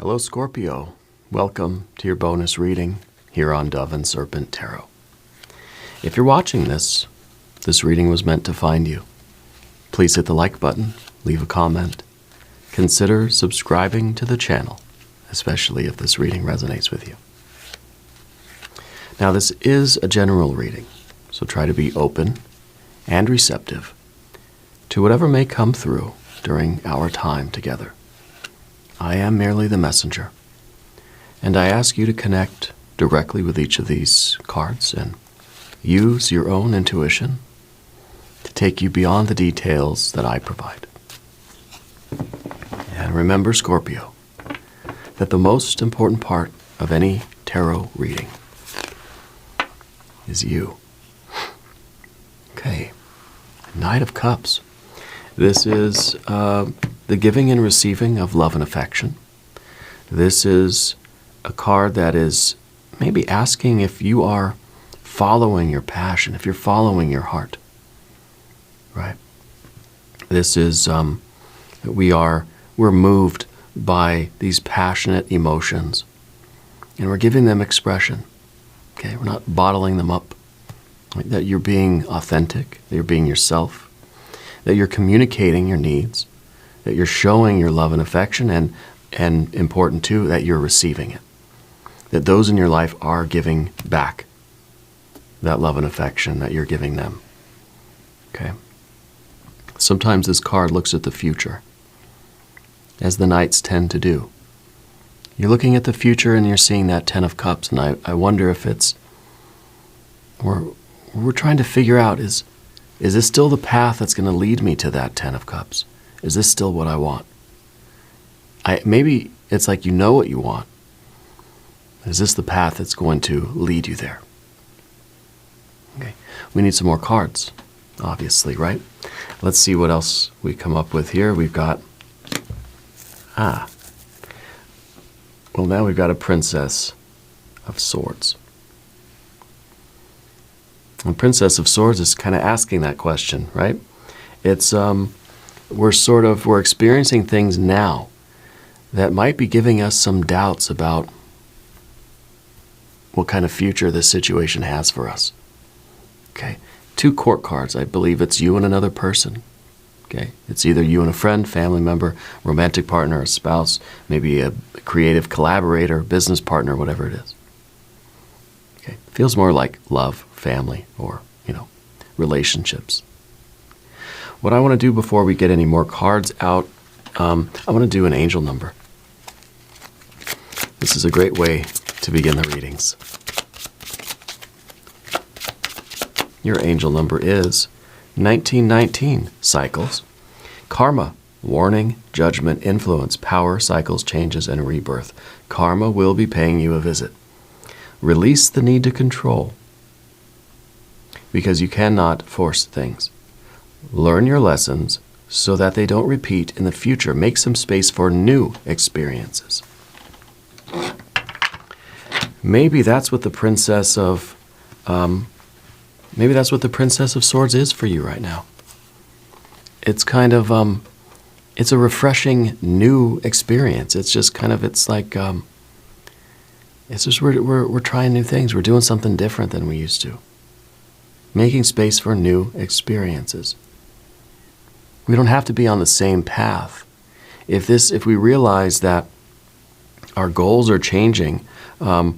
Hello, Scorpio. Welcome to your bonus reading here on Dove and Serpent Tarot. If you're watching this reading was meant to find you. Please hit the like button, leave a comment, consider subscribing to the channel, especially if this reading resonates with you. Now, this is a general reading, so try to be open and receptive to whatever may come through during our time together. I am merely the messenger, and I ask you to connect directly with each of these cards and use your own intuition to take you beyond the details that I provide. And remember, Scorpio, that the most important part of any tarot reading is you. Okay, Knight of Cups. This is the giving and receiving of love and affection. This is a card that is maybe asking if you are following your passion, if you're following your heart, right? This is we're moved by these passionate emotions, and we're giving them expression. Okay, we're not bottling them up. Right? That you're being authentic, that you're being yourself, that you're communicating your needs, that you're showing your love and affection, and important too, that you're receiving it. That those in your life are giving back that love and affection that you're giving them. Okay? Sometimes this card looks at the future, as the Knights tend to do. You're looking at the future and you're seeing that Ten of Cups, and I wonder if it's, we're trying to figure out, is this still the path that's going to lead me to that Ten of Cups? Is this still what I want? Maybe it's like you know what you want. Is this the path that's going to lead you there? Okay, we need some more cards, obviously, right? Let's see what else we come up with here. We've got, well, now we've got a Princess of Swords. And Princess of Swords is kind of asking that question, right? It's, we're experiencing things now that might be giving us some doubts about what kind of future this situation has for us. Okay, 2 court cards. I believe it's you and another person. Okay, it's either you and a friend, family member, romantic partner, a spouse, maybe a creative collaborator, business partner, whatever it is. Okay, feels more like love, family, or, relationships. What I want to do before we get any more cards out, I want to do an angel number. This is a great way to begin the readings. Your angel number is 1919, cycles, karma, warning, judgment, influence, power, cycles, changes, and rebirth. Karma will be paying you a visit. Release the need to control, because you cannot force things. Learn your lessons so that they don't repeat in the future. Make some space for new experiences. Maybe that's what the Princess of Swords is for you right now. It's kind of it's a refreshing new experience. It's just kind of, it's like it's just we're trying new things. We're doing something different than we used to. Making space for new experiences. We don't have to be on the same path. If we realize that our goals are changing, or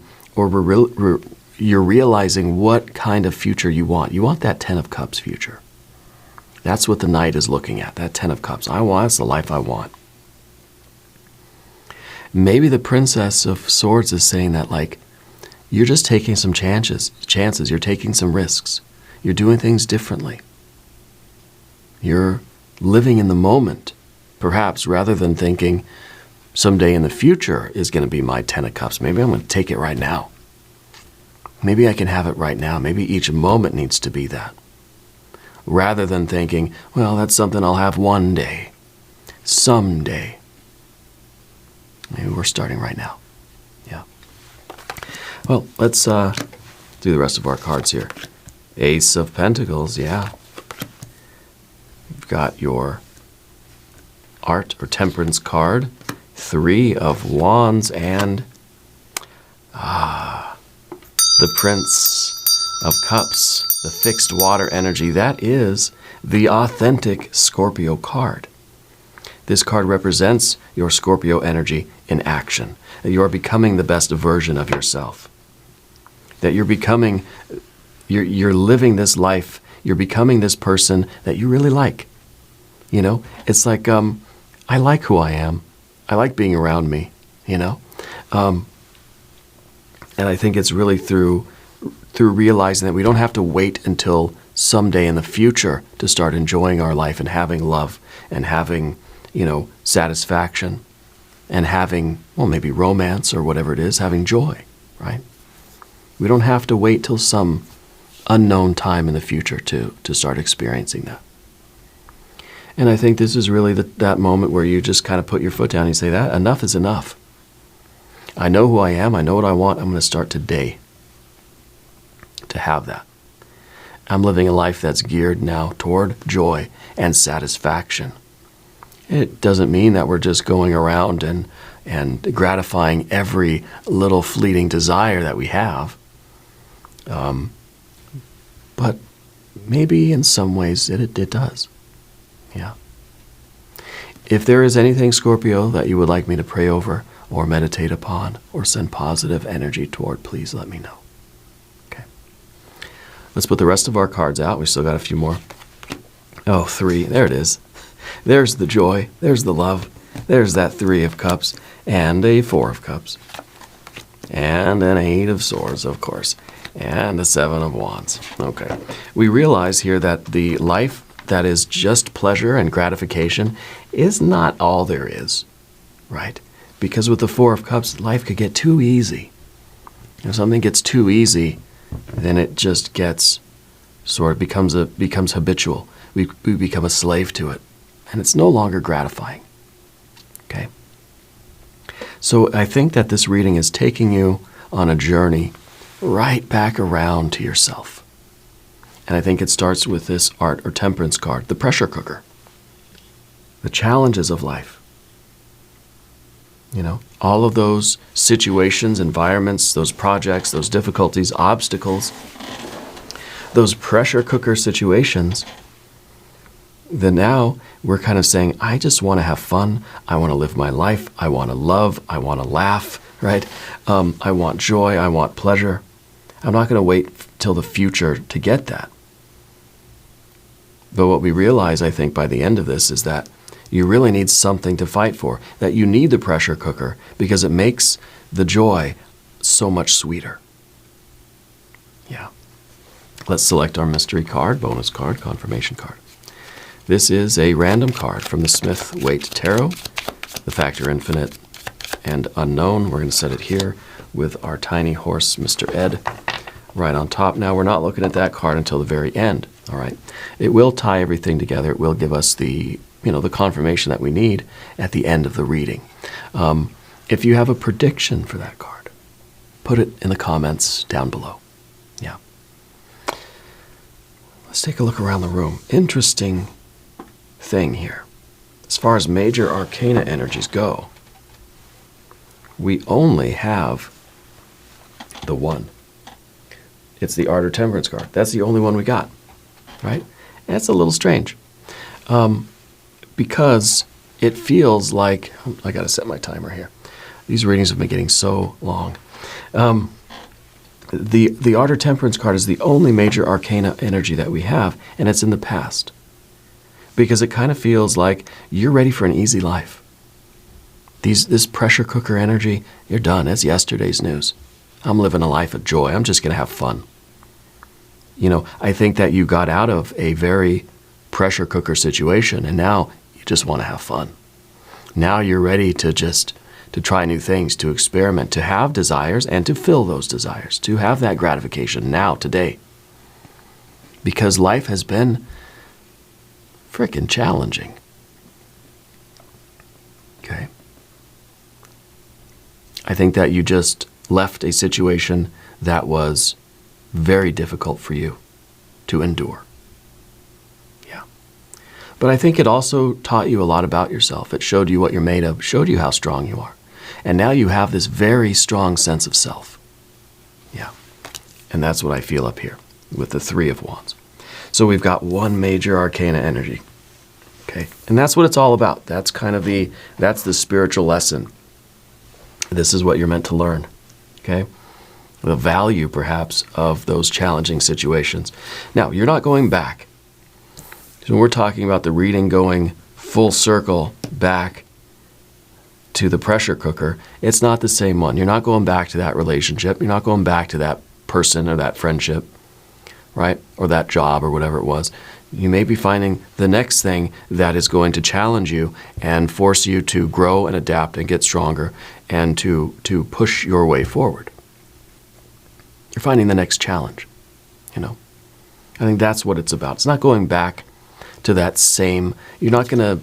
you're realizing what kind of future you want. You want that Ten of Cups future. That's what the Knight is looking at, that Ten of Cups. That's the life I want. Maybe the Princess of Swords is saying that, like, you're just taking some chances. You're taking some risks. You're doing things differently. You're living in the moment, perhaps, rather than thinking someday in the future is going to be my Ten of Cups. Maybe I'm going to take it right now. Maybe I can have it right now. Maybe each moment needs to be that. Rather than thinking, well, that's something I'll have one day, someday. Maybe we're starting right now. Yeah. Well, let's do the rest of our cards here. Ace of Pentacles, yeah. You've got your Art or Temperance card. Three of Wands, and the Prince of Cups, the fixed water energy. That is the authentic Scorpio card. This card represents your Scorpio energy in action. That you are becoming the best version of yourself. That you're becoming, you're living this life. You're becoming this person that you really like. You know, it's like, I like who I am. I like being around me, you know. And I think it's really through realizing that we don't have to wait until someday in the future to start enjoying our life and having love and having, you know, satisfaction and having, well, maybe romance or whatever it is, having joy, right? We don't have to wait till some unknown time in the future to start experiencing that. And I think this is really that moment where you just kind of put your foot down and you say, that enough is enough. I know who I am. I know what I want. I'm going to start today to have that. I'm living a life that's geared now toward joy and satisfaction. It doesn't mean that we're just going around and gratifying every little fleeting desire that we have. But maybe in some ways it does. Yeah. If there is anything, Scorpio, that you would like me to pray over or meditate upon or send positive energy toward, please let me know. Okay. Let's put the rest of our cards out. We still got a few more. Oh, 3. There it is. There's the joy. There's the love. There's that 3 of Cups and a 4 of Cups. And an 8 of Swords, of course. And a 7 of Wands. Okay. We realize here that the life that is just pleasure and gratification is not all there is, right? Because with the 4 of Cups, life could get too easy. If something gets too easy, then it just gets becomes habitual. We become a slave to it, and it's no longer gratifying. Okay? So I think that this reading is taking you on a journey right back around to yourself. And I think it starts with this Art or Temperance card, the pressure cooker. The challenges of life. You know, all of those situations, environments, those projects, those difficulties, obstacles, those pressure cooker situations, then now we're kind of saying, I just want to have fun. I want to live my life. I want to love. I want to laugh, right? I want joy. I want pleasure. I'm not going to wait till the future to get that. But what we realize, I think, by the end of this is that you really need something to fight for, that you need the pressure cooker because it makes the joy so much sweeter. Yeah. Let's select our mystery card, bonus card, confirmation card. This is a random card from the Smith-Waite Tarot, the Factor Infinite and Unknown. We're going to set it here with our tiny horse, Mr. Ed, right on top. Now, we're not looking at that card until the very end, all right? It will tie everything together. It will give us the confirmation that we need at the end of the reading. If you have a prediction for that card, put it in the comments down below. Yeah. Let's take a look around the room. Interesting thing here. As far as major arcana energies go, we only have the one. It's the Art or Temperance card. That's the only one we got, right? That's a little strange. Because it feels like, I got to set my timer here. These readings have been getting so long. The Art or Temperance card is the only major arcana energy that we have, and it's in the past. Because it kind of feels like you're ready for an easy life. This pressure cooker energy, you're done. It's yesterday's news. I'm living a life of joy. I'm just going to have fun. You know, I think that you got out of a very pressure cooker situation, and now you just want to have fun. Now you're ready to try new things, to experiment, to have desires, and to fill those desires, to have that gratification now, today. Because life has been frickin' challenging. Okay? I think that you just left a situation that was very difficult for you to endure. Yeah. But I think it also taught you a lot about yourself. It showed you what you're made of, showed you how strong you are. And now you have this very strong sense of self. Yeah. And that's what I feel up here with the Three of Wands. So we've got one major arcana energy. Okay. And that's what it's all about. That's kind of that's the spiritual lesson. This is what you're meant to learn. Okay. The value, perhaps, of those challenging situations. Now, you're not going back. So when we're talking about the reading going full circle back to the pressure cooker, it's not the same one. You're not going back to that relationship. You're not going back to that person or that friendship, right? Or that job or whatever it was. You may be finding the next thing that is going to challenge you and force you to grow and adapt and get stronger and to push your way forward. You're finding the next challenge, you know. I think that's what it's about. It's not going back to that same, you're not gonna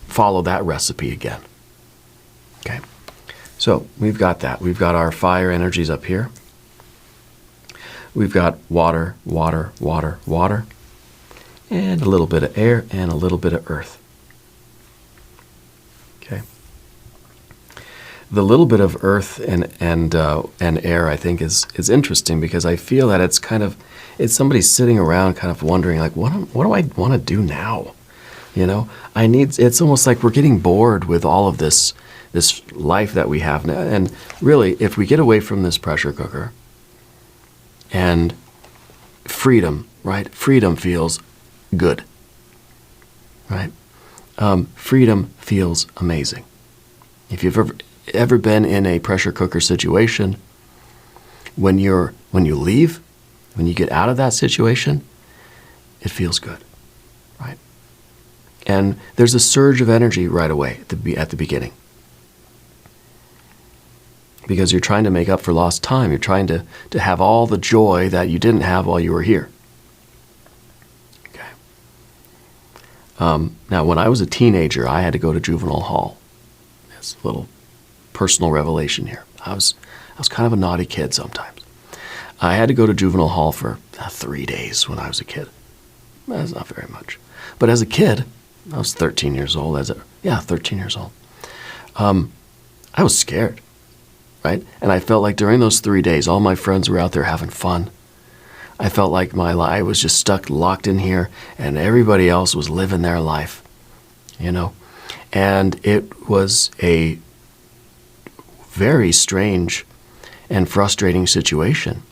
follow that recipe again. Okay. So we've got that. We've got our fire energies up here. We've got water, water, water, water, and a little bit of air and a little bit of earth. Okay. The little bit of earth and air, I think, is interesting because I feel that it's somebody sitting around kind of wondering, like, what do I want to do now? You know, it's almost like we're getting bored with all of this life that we have now. And really, if we get away from this pressure cooker and freedom, right? Freedom feels good, right? Freedom feels amazing. If you've ever been in a pressure cooker situation, when you leave, when you get out of that situation, it feels good, right? And there's a surge of energy right away at the beginning. Because you're trying to make up for lost time. You're trying to have all the joy that you didn't have while you were here. Okay. Now, when I was a teenager, I had to go to juvenile hall. That's a little personal revelation here. I was kind of a naughty kid sometimes. I had to go to juvenile hall for 3 days when I was a kid. That's not very much. But as a kid, I was 13 years old. 13 years old. I was scared, right? And I felt like during those 3 days, all my friends were out there having fun. I felt like I was just locked in here, and everybody else was living their life, you know? And it was a very strange and frustrating situation.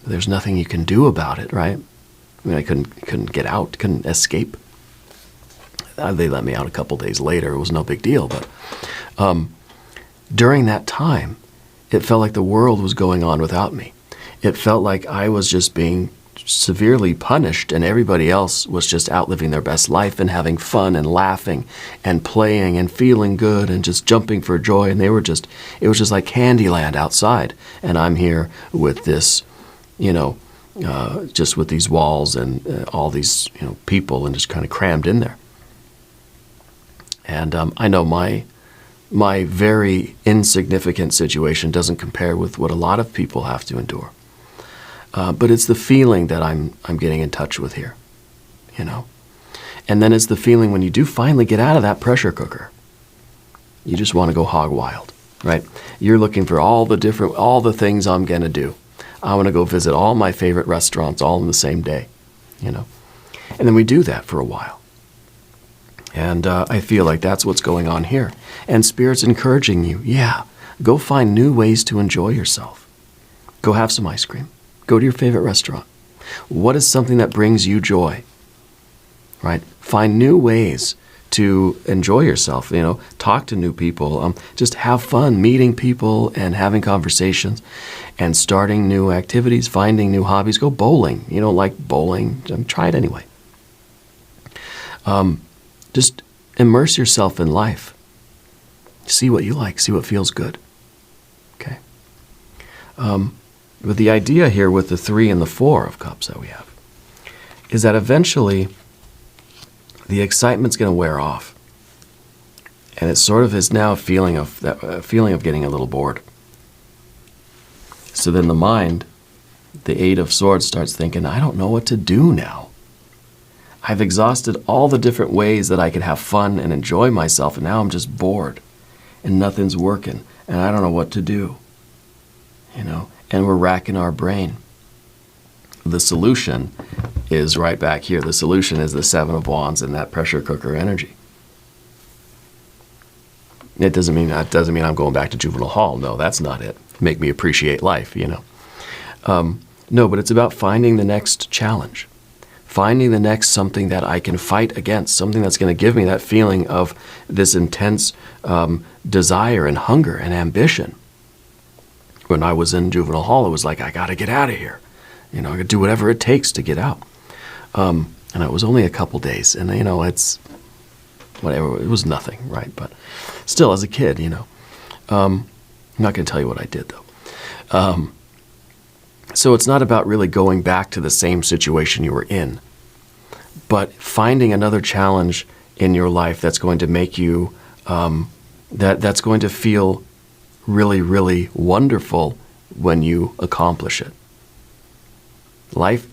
There's nothing you can do about it, right? I mean, I couldn't get out, couldn't escape. They let me out a couple days later. It was no big deal. But during that time, it felt like the world was going on without me. It felt like I was just being severely punished and everybody else was just out living their best life and having fun and laughing and playing and feeling good and just jumping for joy. And it was just like Candyland outside. And I'm here with this, just with these walls and all these, people and just kind of crammed in there. And I know my very insignificant situation doesn't compare with what a lot of people have to endure. But it's the feeling that I'm getting in touch with here, And then it's the feeling when you do finally get out of that pressure cooker, you just want to go hog wild, right? You're looking for all the things I'm going to do. I want to go visit all my favorite restaurants all in the same day, And then we do that for a while. And I feel like that's what's going on here. And Spirit's encouraging you, go find new ways to enjoy yourself. Go have some ice cream. Go to your favorite restaurant. What is something that brings you joy? Right? Find new ways to enjoy yourself. Talk to new people. Just have fun meeting people and having conversations and starting new activities, finding new hobbies. Go bowling. You don't like bowling? Try it anyway. Just immerse yourself in life. See what you like. See what feels good. Okay. But the idea here with the 3 and the 4 of cups that we have is that eventually the excitement's going to wear off. And it sort of is now a feeling of getting a little bored. So then the mind, the 8 of Swords, starts thinking, I don't know what to do now. I've exhausted all the different ways that I could have fun and enjoy myself, and now I'm just bored and nothing's working and I don't know what to do. And we're racking our brain. The solution is right back here. The solution is the Seven of Wands and that pressure cooker energy. It doesn't mean I'm going back to juvenile hall. No, that's not it. Make me appreciate life, No, but it's about finding the next challenge. Finding the next something that I can fight against, something that's going to give me that feeling of this intense desire and hunger and ambition. When I was in juvenile hall, it was like, I got to get out of here. I got to do whatever it takes to get out. And it was only a couple days, and it's whatever. It was nothing, right? But still, as a kid, I'm not going to tell you what I did though. So it's not about really going back to the same situation you were in, but finding another challenge in your life that's going to make you, that's going to feel really, really wonderful when you accomplish it. Life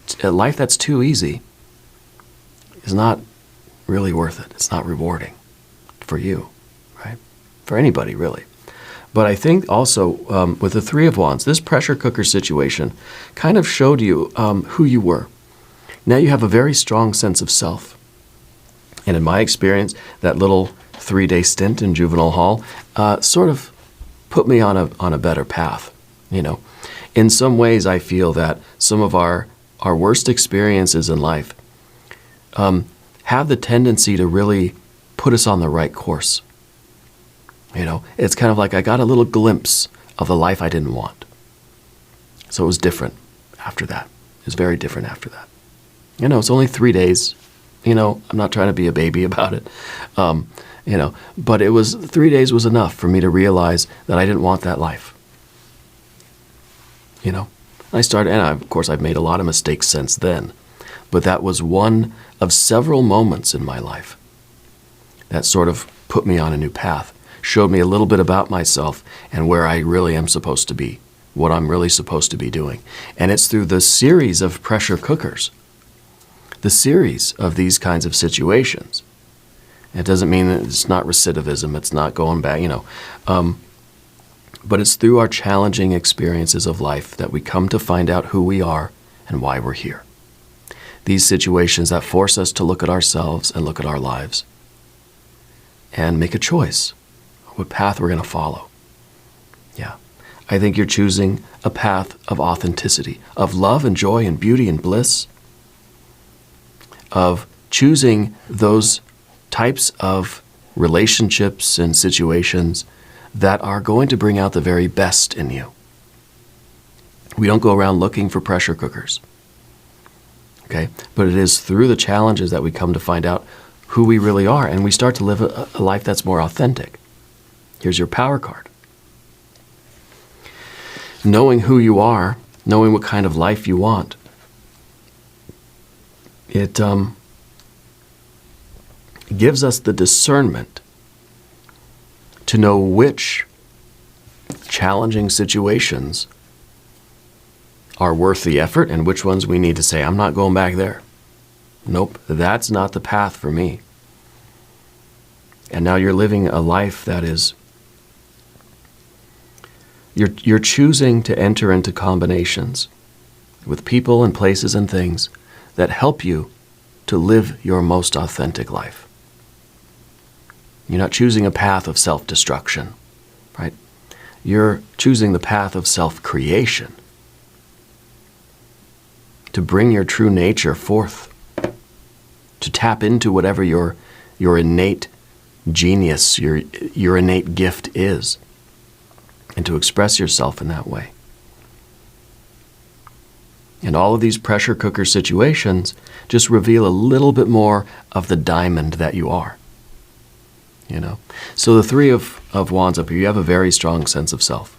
that's too easy is not really worth it. It's not rewarding for you, right? For anybody, really. But I think also with the Three of Wands, this pressure cooker situation kind of showed you who you were. Now you have a very strong sense of self. And in my experience, that little 3-day stint in juvenile hall sort of put me on a better path. In some ways, I feel that some of our worst experiences in life have the tendency to really put us on the right course. It's kind of like I got a little glimpse of the life I didn't want. So it was different after that. It was very different after that. It's only 3 days. I'm not trying to be a baby about it. But it was 3 days was enough for me to realize that I didn't want that life. I started, and of course I've made a lot of mistakes since then, but that was one of several moments in my life that sort of put me on a new path, showed me a little bit about myself and where I really am supposed to be, what I'm really supposed to be doing. And it's through the series of pressure cookers, the series of these kinds of situations. It doesn't mean that it's not recidivism, it's not going back, but it's through our challenging experiences of life that we come to find out who we are and why we're here. These situations that force us to look at ourselves and look at our lives and make a choice, what path we're going to follow. Yeah, I think you're choosing a path of authenticity, of love and joy and beauty and bliss, of choosing those types of relationships and situations that are going to bring out the very best in you. We don't go around looking for pressure cookers, okay? But it is through the challenges that we come to find out who we really are, and we start to live a life that's more authentic. Here's your power card. Knowing who you are, knowing what kind of life you want, it gives us the discernment to know which challenging situations are worth the effort and which ones we need to say, I'm not going back there. Nope, that's not the path for me. And now you're living a life that is, you're choosing to enter into combinations with people and places and things that help you to live your most authentic life. You're not choosing a path of self-destruction, right? You're choosing the path of self-creation to bring your true nature forth, to tap into whatever your innate genius, your innate gift is, and to express yourself in that way. And all of these pressure cooker situations just reveal a little bit more of the diamond that you are. So the Three of Wands up here, you have a very strong sense of self.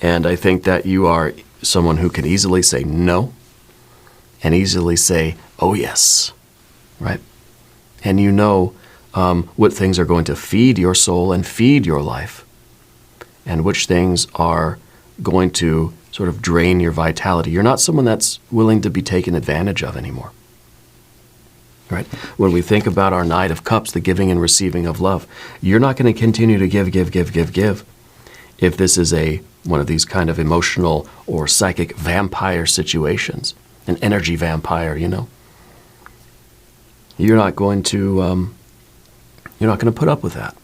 And I think that you are someone who can easily say no and easily say, oh yes, right? And what things are going to feed your soul and feed your life, and which things are going to sort of drain your vitality. You're not someone that's willing to be taken advantage of anymore. right? When we think about our Knight of Cups, the giving and receiving of love, you're not going to continue to give if this is one of these kind of emotional or psychic vampire situations, an energy vampire, you know. You're not going to put up with that.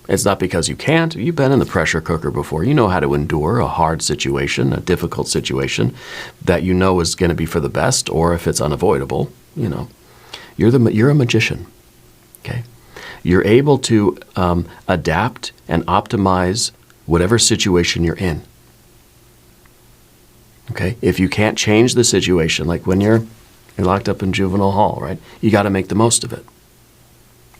It's not because you can't. You've been in the pressure cooker before. You know how to endure a hard situation, a difficult situation that you know is going to be for the best, or if it's unavoidable, you know. You're a magician, okay? You're able to adapt and optimize whatever situation you're in, okay? If you can't change the situation, like when you're locked up in juvenile hall, right? You got to make the most of it.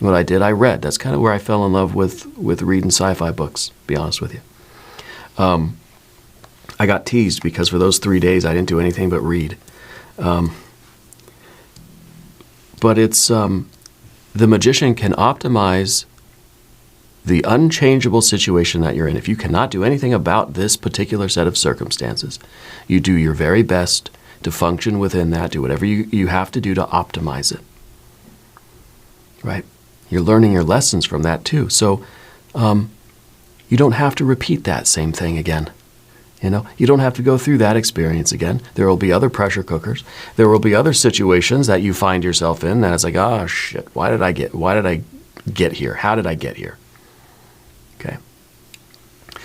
What I did, I read. That's kind of where I fell in love with reading sci-fi books, to be honest with you. I got teased because for those 3 days I didn't do anything but read. But it's, the magician can optimize the unchangeable situation that you're in. If you cannot do anything about this particular set of circumstances, you do your very best to function within that, do whatever you have to do to optimize it, right? You're learning your lessons from that too. So you don't have to repeat that same thing again. You know, you don't have to go through that experience again. There will be other pressure cookers. There will be other situations that you find yourself in that it's like, oh shit, why did I get here? How did I get here? Okay.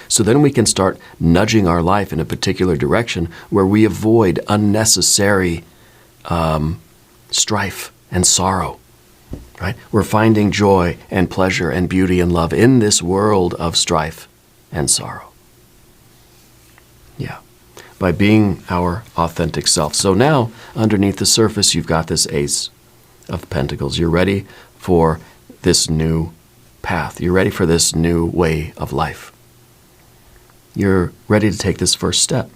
So then we can start nudging our life in a particular direction where we avoid unnecessary strife and sorrow, right? We're finding joy and pleasure and beauty and love in this world of strife and sorrow. Yeah, by being our authentic self. So now, underneath the surface, you've got this Ace of Pentacles. You're ready for this new path. You're ready for this new way of life. You're ready to take this first step.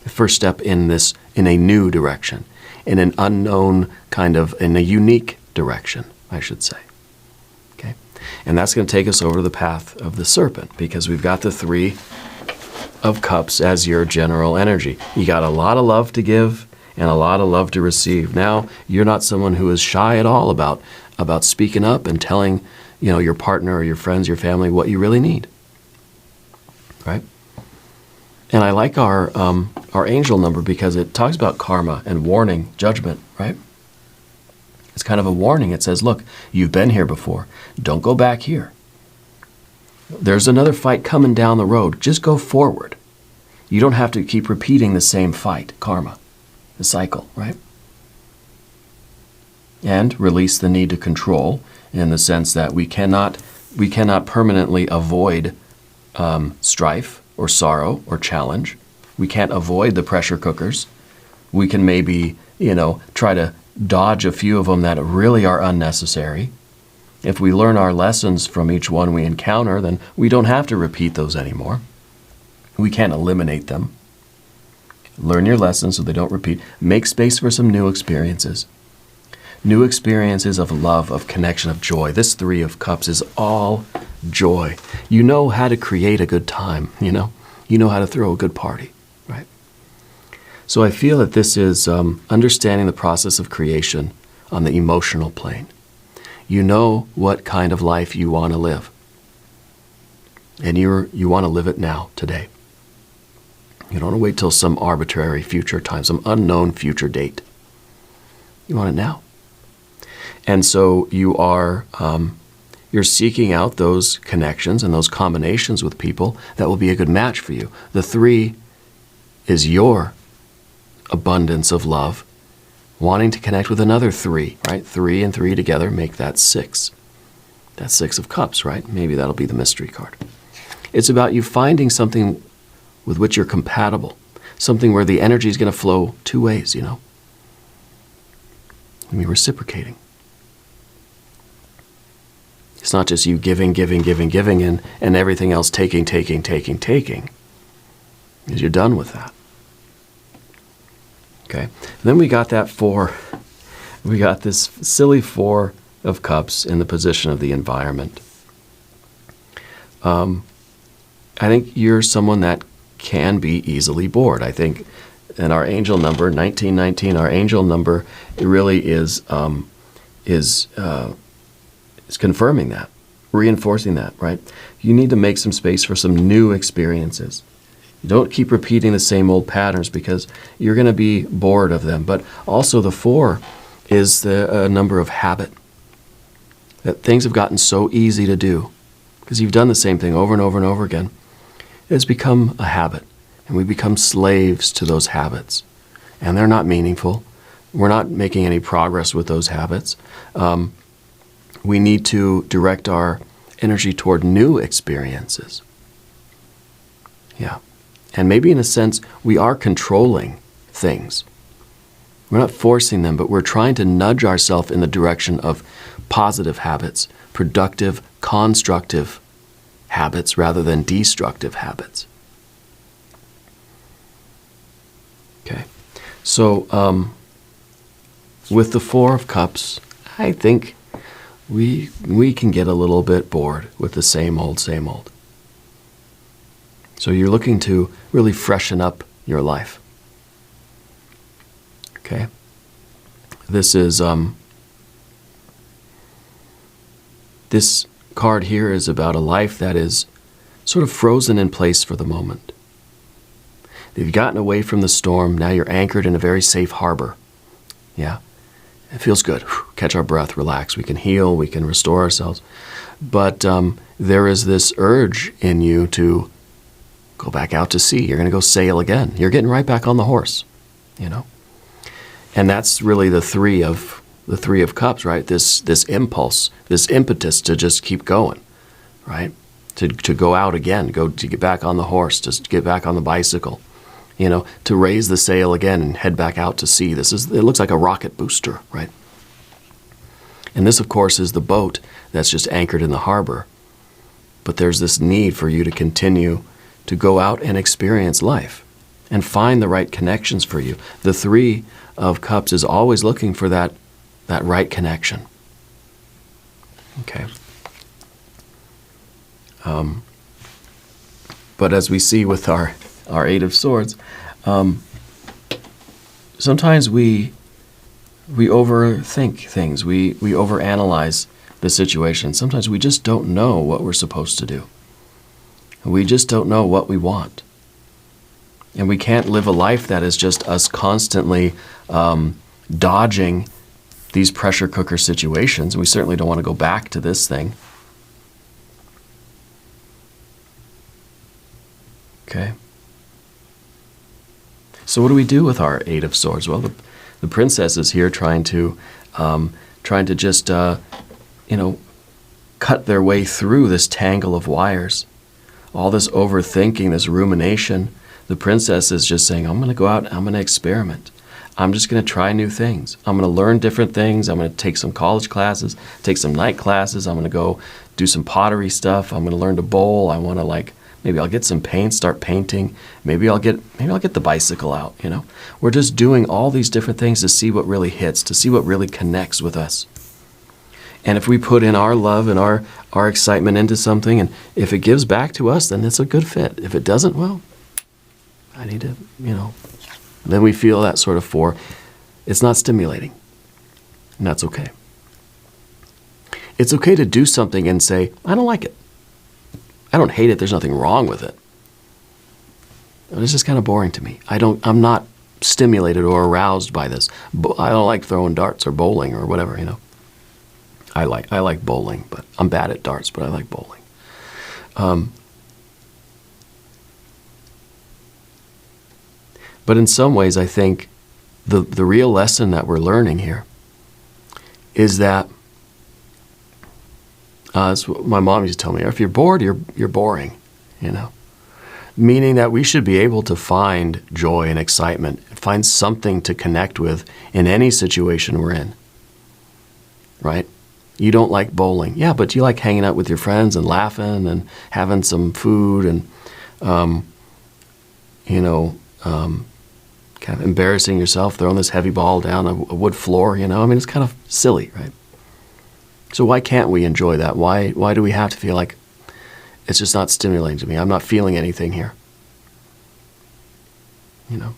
The first step in a new direction, in an unknown in a unique direction, I should say. Okay? And that's going to take us over to the path of the Serpent, because we've got the Three of Cups as your general energy. You got a lot of love to give and a lot of love to receive. Now, you're not someone who is shy at all about speaking up and telling, your partner or your friends, your family, what you really need, right? And I like our angel number because it talks about karma and warning, judgment, right? It's kind of a warning. It says, look, you've been here before. Don't go back here. There's another fight coming down the road. Just go forward. You don't have to keep repeating the same fight, karma, the cycle, right? And release the need to control, in the sense that we cannot permanently avoid strife or sorrow or challenge. We can't avoid the pressure cookers. We can maybe, try to dodge a few of them that really are unnecessary. If we learn our lessons from each one we encounter, then we don't have to repeat those anymore. We can't eliminate them. Learn your lessons so they don't repeat. Make space for some new experiences. New experiences of love, of connection, of joy. This Three of Cups is all joy. You know how to create a good time, You know how to throw a good party, right? So I feel that this is understanding the process of creation on the emotional plane. You know what kind of life you want to live. And you want to live it now, today. You don't want to wait till some arbitrary future time, some unknown future date. You want it now. And so you're seeking out those connections and those combinations with people that will be a good match for you. The Three is your abundance of love, wanting to connect with another Three, right? 3 and 3 together make that 6. That's 6 of Cups, right? Maybe that'll be the mystery card. It's about you finding something with which you're compatible, something where the energy is going to flow two ways, I mean, reciprocating. It's not just you giving, and everything else taking, because you're done with that. Okay. And then we got that 4. We got this silly 4 of Cups in the position of the environment. I think you're someone that can be easily bored. I think, and our angel number 1919, our angel number, it really is confirming that, reinforcing that, right? You need to make some space for some new experiences. Don't keep repeating the same old patterns because you're going to be bored of them. But also the 4 is the number of habit. That things have gotten so easy to do because you've done the same thing over and over and over again. It's become a habit, and we become slaves to those habits. And they're not meaningful. We're not making any progress with those habits. We need to direct our energy toward new experiences. Yeah. And maybe in a sense, we are controlling things. We're not forcing them, but we're trying to nudge ourselves in the direction of positive habits, productive, constructive habits rather than destructive habits. Okay. So with the 4 of Cups, I think we can get a little bit bored with the same old, same old. So you're looking to really freshen up your life. Okay? This is, this card here is about a life that is sort of frozen in place for the moment. You've gotten away from the storm, now you're anchored in a very safe harbor. Yeah? It feels good. Catch our breath, relax. We can heal, we can restore ourselves. But there is this urge in you to go back out to sea. You're going to go sail again. You're getting right back on the horse, you know. And that's really the 3 of Cups, right? This impulse, this impetus to just keep going, right? To go out again, to get back on the horse, to get back on the bicycle, you know, to raise the sail again and head back out to sea. It looks like a rocket booster, right? And this, of course, is the boat that's just anchored in the harbor. But there's this need for you to continue to go out and experience life and find the right connections for you. The 3 of Cups is always looking for that right connection. Okay. But as we see with our 8 of Swords, sometimes we overthink things. We overanalyze the situation. Sometimes we just don't know what we're supposed to do. We just don't know what we want. And we can't live a life that is just us constantly dodging these pressure cooker situations. We certainly don't want to go back to this thing. Okay. So what do we do with our 8 of Swords? Well, the princess is here trying to just, cut their way through this tangle of wires. All this overthinking, this rumination. The princess is just saying, I'm going to go out and I'm going to experiment. I'm just going to try new things. I'm going to learn different things. I'm going to take some college classes, take some night classes. I'm going to go do some pottery stuff. I'm going to learn to bowl. I want to maybe I'll get some paint, start painting. Maybe I'll get the bicycle out, you know. We're just doing all these different things to see what really hits, to see what really connects with us. And if we put in our love and our excitement into something, and if it gives back to us, then it's a good fit. If it doesn't, well, I need to, then we feel that sort of 4. It's not stimulating. And that's okay. It's okay to do something and say, I don't like it. I don't hate it. There's nothing wrong with it. It's just kind of boring to me. I'm not stimulated or aroused by this. I don't like throwing darts or bowling or whatever, I like bowling, but I'm bad at darts, but I like bowling. But in some ways, I think the real lesson that we're learning here is that that's what my mom used to tell me. If you're bored, you're boring, Meaning that we should be able to find joy and excitement, find something to connect with in any situation we're in, right? You don't like bowling. Yeah, but you like hanging out with your friends and laughing and having some food and, kind of embarrassing yourself, throwing this heavy ball down a wood floor, it's kind of silly, right? So why can't we enjoy that? Why do we have to feel like it's just not stimulating to me? I'm not feeling anything here. you know.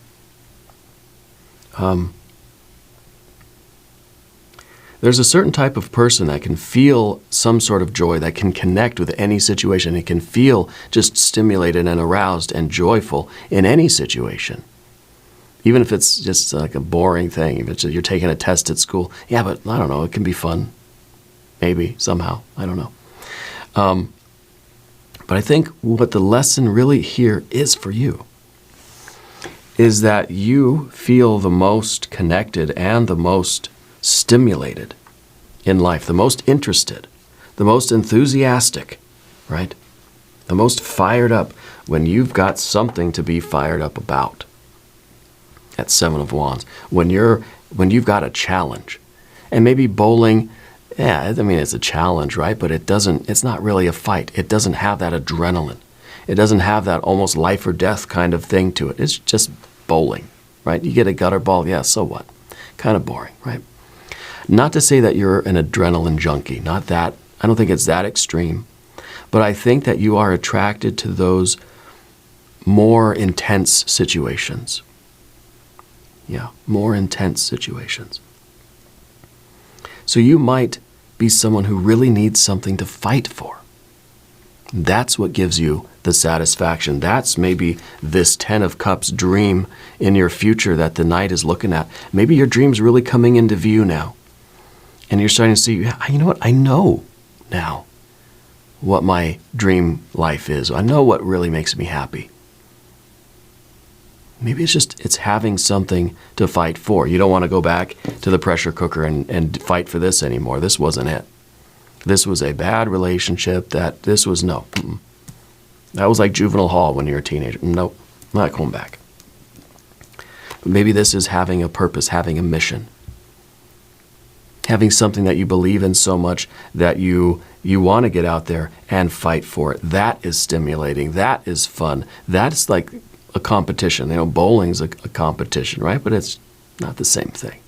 There's a certain type of person that can feel some sort of joy, that can connect with any situation. It can feel just stimulated and aroused and joyful in any situation. Even if it's just like a boring thing, if it's you're taking a test at school. Yeah, but I don't know, it can be fun. Maybe, somehow, I don't know. But I think what the lesson really here is for you is that you feel the most connected and the most stimulated in life, the most interested, the most enthusiastic, right? The most fired up when you've got something to be fired up about. At Seven of Wands, when you've got a challenge. And maybe bowling, yeah, I mean, it's a challenge, right? But it's not really a fight. It doesn't have that adrenaline. It doesn't have that almost life or death kind of thing to it. It's just bowling, right? You get a gutter ball, yeah, so what? Kind of boring, right? Not to say that you're an adrenaline junkie, not that. I don't think it's that extreme. But I think that you are attracted to those more intense situations. Yeah, more intense situations. So you might be someone who really needs something to fight for. That's what gives you the satisfaction. That's maybe this 10 of Cups dream in your future that the Knight is looking at. Maybe your dream's really coming into view now. And you're starting to see, you know what? I know now what my dream life is. I know what really makes me happy. Maybe it's having something to fight for. You don't want to go back to the pressure cooker and fight for this anymore. This wasn't it. This was a bad relationship. That was like juvenile hall when you're a teenager. Nope, not going back. But maybe this is having a purpose, having a mission. Having something that you believe in so much that you want to get out there and fight for it. That is stimulating. That is fun. That's like a competition. You know, bowling's a competition, right? But it's not the same thing.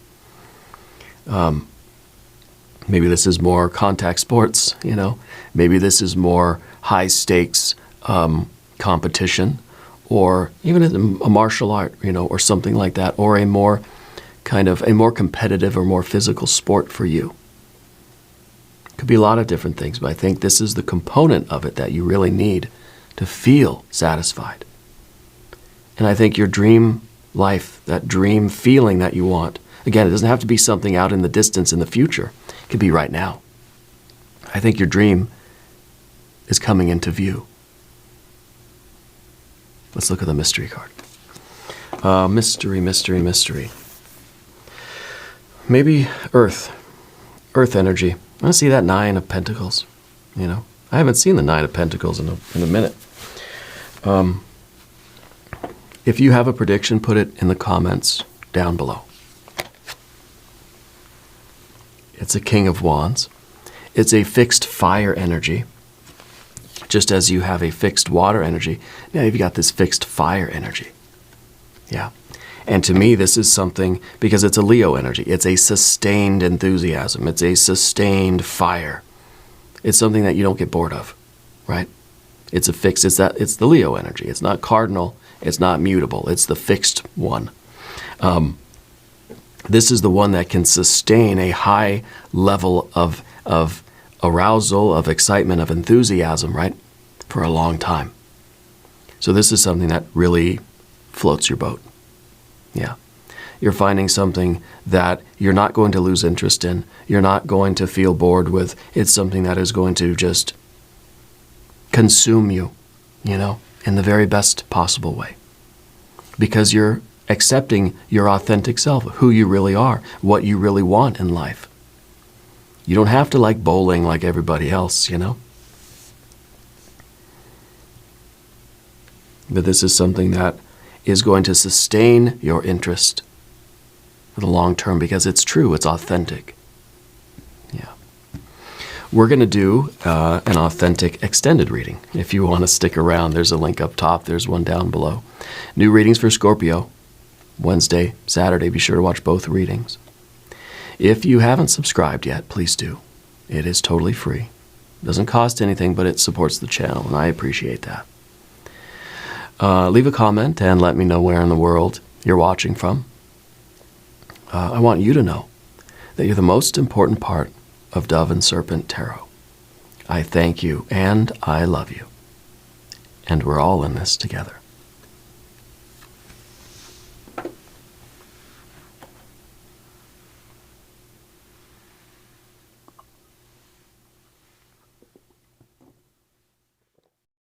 Maybe this is more contact sports, you know. Maybe this is more high stakes competition, or even a martial art, you know, or something like that, or a more competitive or more physical sport for you. Could be a lot of different things, but I think this is the component of it that you really need to feel satisfied. And I think your dream life, that dream feeling that you want, again, it doesn't have to be something out in the distance in the future. It could be right now. I think your dream is coming into view. Let's look at the mystery card. Mystery. Maybe earth energy. I see that 9 of Pentacles, you know. I haven't seen the 9 of Pentacles in a minute. If you have a prediction, put it in the comments down below. It's a King of Wands. It's a fixed fire energy. Just as you have a fixed water energy, now you've got this fixed fire energy. Yeah. And to me, this is something, because it's a Leo energy. It's a sustained enthusiasm. It's a sustained fire. It's something that you don't get bored of, right? It's a fixed, it's the Leo energy. It's not cardinal. It's not mutable. It's the fixed one. This is the one that can sustain a high level of arousal, of excitement, of enthusiasm, right? For a long time. So this is something that really floats your boat. Yeah. You're finding something that you're not going to lose interest in. You're not going to feel bored with. It's something that is going to just consume you, you know, in the very best possible way. Because you're accepting your authentic self, who you really are, what you really want in life. You don't have to like bowling like everybody else, you know. But this is something that is going to sustain your interest for the long term because it's true, it's authentic. Yeah. We're going to do an authentic extended reading. If you want to stick around, there's a link up top, there's one down below. New readings for Scorpio, Wednesday, Saturday. Be sure to watch both readings. If you haven't subscribed yet, please do. It is totally free. It doesn't cost anything, but it supports the channel, and I appreciate that. leave a comment and let me know where in the world you're watching from. I want you to know that you're the most important part of Dove and Serpent Tarot. I thank you and I love you. And we're all in this together.